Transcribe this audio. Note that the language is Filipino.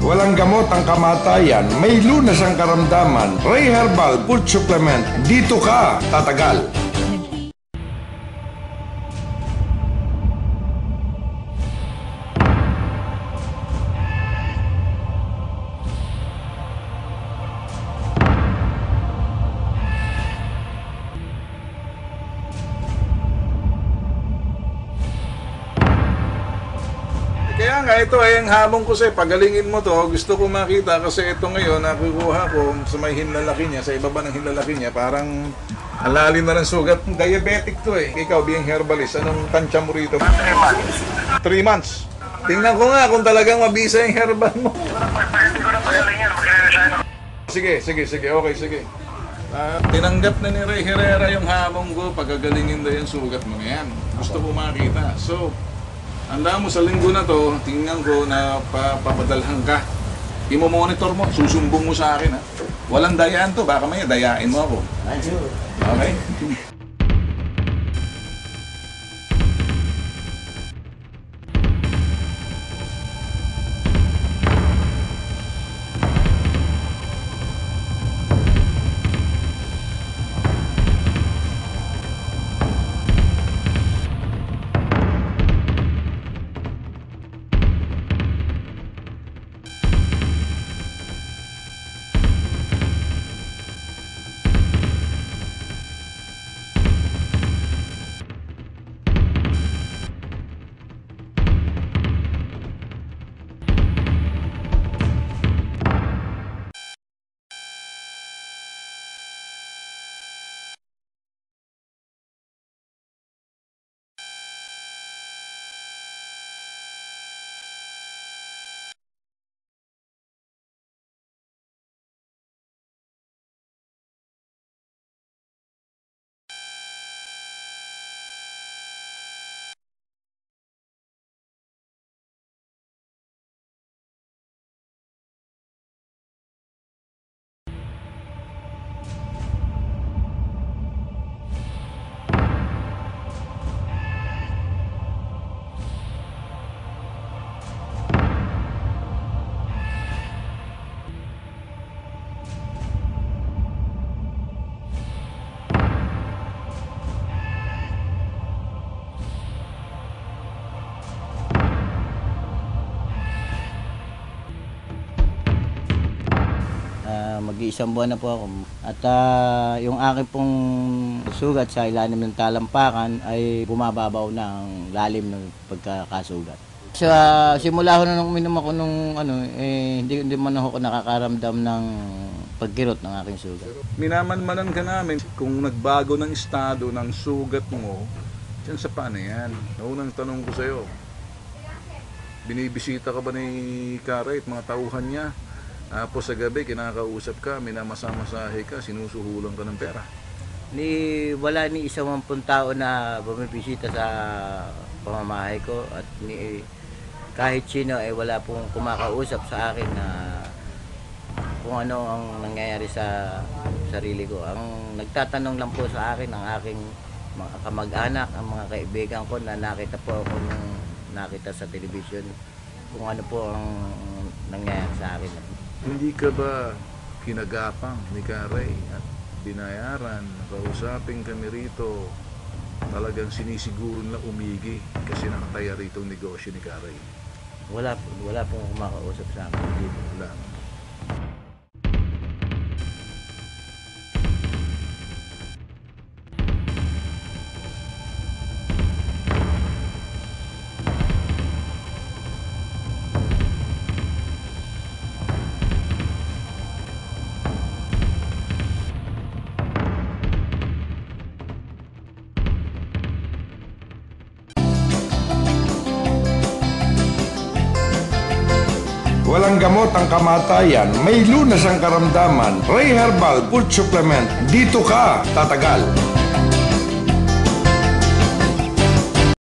Walang gamot ang kamatayan, may lunas ang karamdaman. Ray Herbal Food Supplement, dito ka tatagal. Kaya nga, ito ay ang hamon ko sa'yo. Pagalingin mo to. Gusto ko makita kasi ito ngayon, nakukuha ko sa may hinlalaki niya, sa ibaba ng hinlalaki niya, parang alalim na ng sugat. Diabetic to eh. Ikaw, being herbalist, anong tansya mo rito? 3 months. 3 months. Tingnan ko nga kung talagang mabisa yung herbal mo. Hindi ko na pagaling yan. Magre-resign ako. Sige. Okay, sige. Tinanggap na ni Ray Herrera yung hamon ko. Pagagalingin daw yung sugat mo na yan. Gusto ko makita. So, handa mo sa linggo na to, tingnan ko na papadalhan ka. Imo-monitor mo, susumbong mo sa akin ha. Walang dayaan to, baka may dayain mo ako. Okay? Mag-iisang buwan na po ako. At yung aking pong sugat sa ilalim ng talampakan ay bumababaw na ang lalim ng pagkakasugat. Sa simula ko na nung uminom ako hindi man ako nakakaramdam ng pagkirot ng aking sugat. Minamanmanan ka namin kung nagbago ng estado ng sugat mo, dyan sa paano yan? Naunang tanong ko sa'yo, binibisita ka ba ni Karay at mga tauhan niya? Tapos sa gabi, kinakausap ka, minamasa-masahe ka, sinusuhulan ka ng pera. Wala ni isang tao na bumibisita sa pamamahay ko at kahit sino ay wala pong kumakausap sa akin na kung ano ang nangyayari sa sarili ko. Ang nagtatanong lang po sa akin ang aking mga kamag-anak, ang mga kaibigan ko na nakita po ako nung nakita sa television kung ano po ang nangyayari sa akin. Hindi ka ba kinagapang ni Karay at binayaran, kausapin kami rito, talagang sinisiguro na umigi kasi nakataya rito ang negosyo ni Karay? Wala pong kumakausap sa akin dito. Wala. Walang gamot ang kamatayan, may lunas ang karamdaman. Ray Herbal Food Supplement, dito ka tatagal.